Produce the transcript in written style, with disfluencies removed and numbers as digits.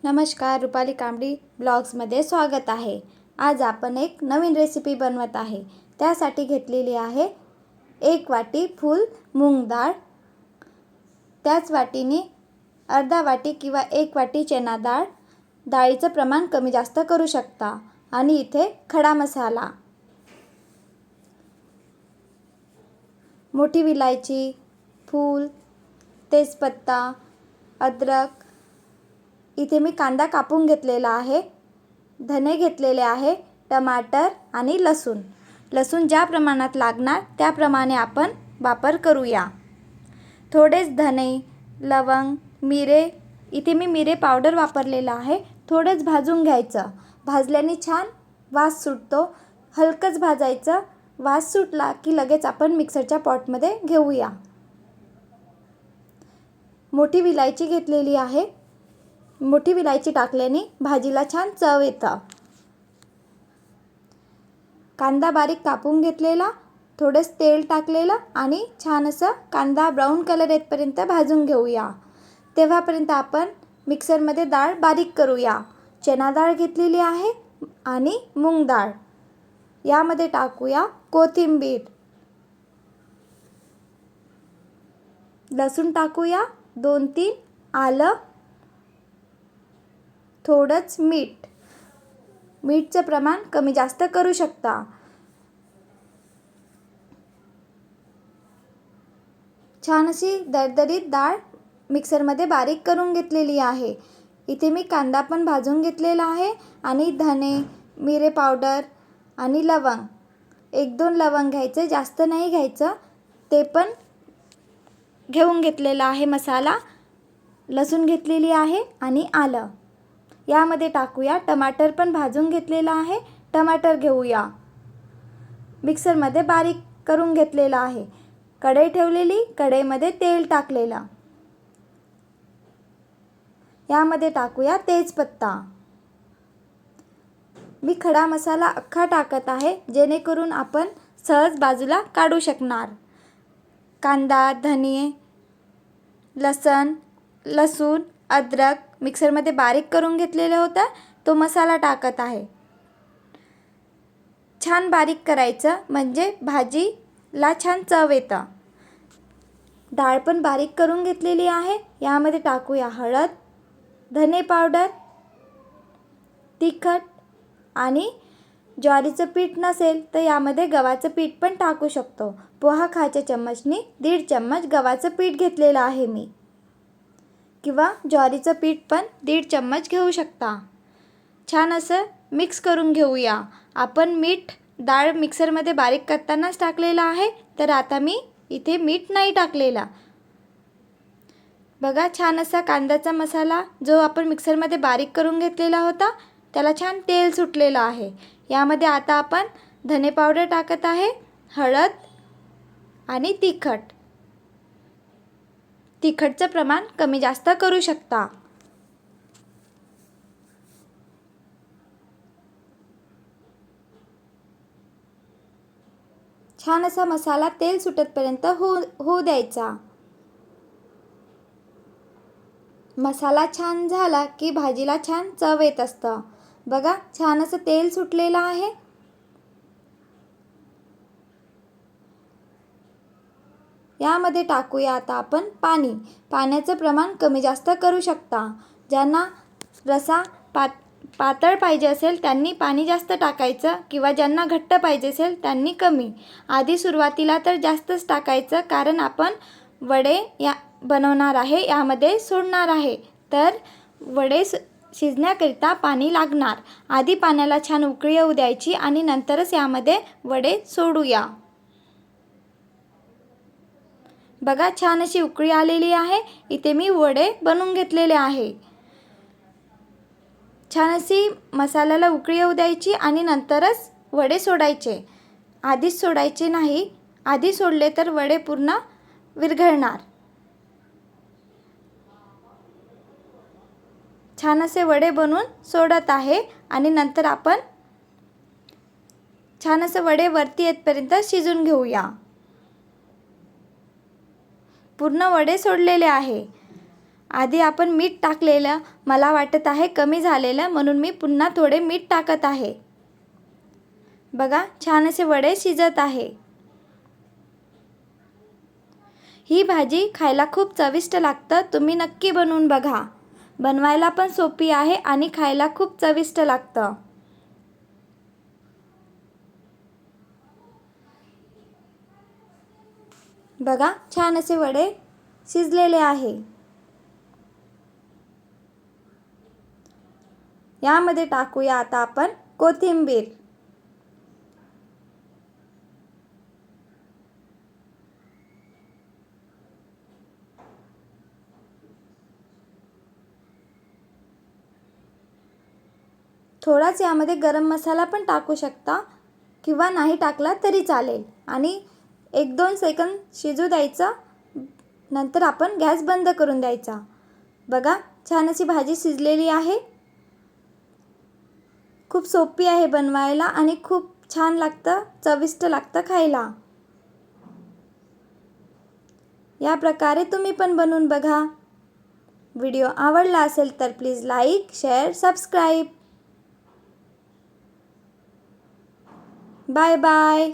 नमस्कार, रुपाली कांबडी ब्लॉग्समध्ये स्वागत आहे। आज आपण एक नवीन रेसिपी बनवत आहे। त्यासाठी घेतलेली आहे 1 वाटी फुल मूग डाळ, त्याच वाटीने अर्धा वाटी किंवा 1 वाटी चना डाळ। डाळीचं प्रमाण कमी जास्त करू शकता। आणि इथे खडा मसाला, मोठी विलायची, फूल, तेजपत्ता, अद्रक। इथे मी कांदा कापून घेतलेला आहे, धने घेतलेले आहे, टमाटर आणि लसूण। लसूण ज्या प्रमाणात लागणार त्याप्रमाणे आपण वापर करूया। थोडेच धने, लवंग, मिरे, इथे मी मिरे पावडर वापरलेला आहे। थोडेच भाजून घ्यायचं, भाजल्याने छान वास सुटतो। हलकच भाजायचं, वास सुटला की लगेच आपण मिक्सरच्या पॉटमध्ये घेऊया। मोठी विलायची घेतलेली आहे, मोठी विलायची टाकल्याने भाजीला छान चव येतं। कांदा बारीक कापून घेतलेला, थोडेच तेल टाकलेलं आणि छान असं कांदा ब्राऊन कलर येतपर्यंत भाजून घेऊया। तेव्हापर्यंत आपण मिक्सरमध्ये डाळ बारीक करूया। चना डाळ घेतलेली आहे आणि मूग डाळ। यामध्ये टाकूया कोथिंबीर, लसूण टाकूया, 2-3 आलं, थोडंच मीठ। मीठचं प्रमाण कमी जास्त करू शकता। छान अशी दरदरीत डाळ मिक्सरमध्ये बारीक करून घेतलेली आहे। इथे मी कांदा पण भाजून घेतलेला आहे आणि धने, मिरे पावडर आणि लवंग, 1-2 लवंग घ्यायचे, जास्त नाही घ्यायचं, ते पण घेऊन घेतलेला आहे मसाला। लसूण घेतलेली आहे आणि आलं। यामध्ये टाकूया टमाटर पण भाजून घेतलेला आहे, टमाटर घेऊया। मिक्सरमध्ये बारीक करून घेतलेला आहे। कढई ठेवलेली, कढईमध्ये तेल टाकलेला, यामध्ये टाकूया तेजपत्ता। मी खडा मसाला अख्खा टाकत आहे, जेणेकरून आपण सहज बाजूला काढू शकणार। कांदा, धने, लसूण, अद्रक मिक्सरमध्ये बारीक करून घेतलेलं होतं, तो मसाला टाकत आहे। छान बारीक करायचं, म्हणजे भाजीला छान चव येतं। डाळ पण बारीक करून घेतलेली आहे, यामध्ये टाकूया हळद, धने पावडर, तिखट आणि ज्वारीचं पीठ नसेल तर यामध्ये गव्हाचं पीठ पण टाकू शकतो। पोहा खायच्या चम्मचनी 1.5 चम्मच गव्हाचं पीठ घेतलेलं आहे मी, किंवा ज्वारीचं पीठ पण 1.5 चम्मच घेऊ शकता। छान असं मिक्स करून घेऊया। आपण मीठ डाळ मिक्सरमध्ये बारीक करतानाच टाकलेलं आहे, तर आता मी इथे मीठ नाही टाकलेला। बघा, छान असा कांद्याचा मसाला जो आपण मिक्सरमध्ये बारीक करून घेतलेला होता, त्याला छान तेल सुटलेलं आहे। यामध्ये आता आपण धने पावडर टाकत आहे, हळद आणि तिखट। तिखटचं प्रमाण कमी जास्त करू शकता। छान असा मसाला तेल सुटतपर्यंत होऊ द्यायचा। मसाला छान झाला की भाजीला छान चव येत असतं। बघा, छान असं तेल सुटलेलं आहे। यामध्ये टाकूया आता आपण पाणी। पाण्याचं प्रमाण कमी जास्त करू शकता। ज्यांना रसा पातळ पाहिजे असेल त्यांनी पाणी जास्त टाकायचं, किंवा ज्यांना घट्ट पाहिजे असेल त्यांनी कमी। आधी सुरुवातीला तर जास्तच टाकायचं, कारण आपण वडे बनवणार आहे, यामध्ये सोडणार आहे, तर वडे शिजण्याकरिता पाणी लागणार। आधी पाण्याला छान उकळी येऊ द्यायची आणि नंतरच यामध्ये वडे सोडूया। बघा, छान अशी उकळी आलेली आहे। इथे मी वडे बनवून घेतलेले आहे। छान अशी मसाल्याला उकळी येऊ द्यायची आणि नंतरच वडे सोडायचे, आधीच सोडायचे नाही। आधी सोडले तर वडे पूर्ण विरघळणार। छान असे वडे बनवून सोडत आहे आणि नंतर आपण छान असे वडे वरती येतपर्यंत शिजून घेऊया। पूर्ण वडे सोडलेले आहे आधी आपण मीठ टाकलेलं मला वाटत आहे कमी झालेलं, म्हणून मी पुन्हा थोडे मीठ टाकत आहे. बघा छान असे वडे शिजत आहे. ही भाजी खायला खूप चविष्ट लागतं. तुम्ही नक्की बनवून बघा. बनवायला पण सोपी आहे आणि खायला खूप चविष्ट लागतं. बघा छान असे वडे शिजलेले आहे. यामध्ये टाकूया आता आपण कोथिंबीर. थोडाच यामध्ये गरम मसाला पण टाकू शकता किंवा नाही टाकला तरी चालेल. आणि 1-2 सेकंद शिजू द्यायचं. नंतर आपण गॅस बंद करून द्यायचा. बघा छान अशी भाजी शिजलेली आहे. खूप सोपी आहे बनवायला आणि खूप छान लागतं, चविष्ट लागतं खायला. या प्रकारे तुम्ही पण बनवून बघा. व्हिडिओ आवडला असेल तर please like, share, subscribe. Bye bye.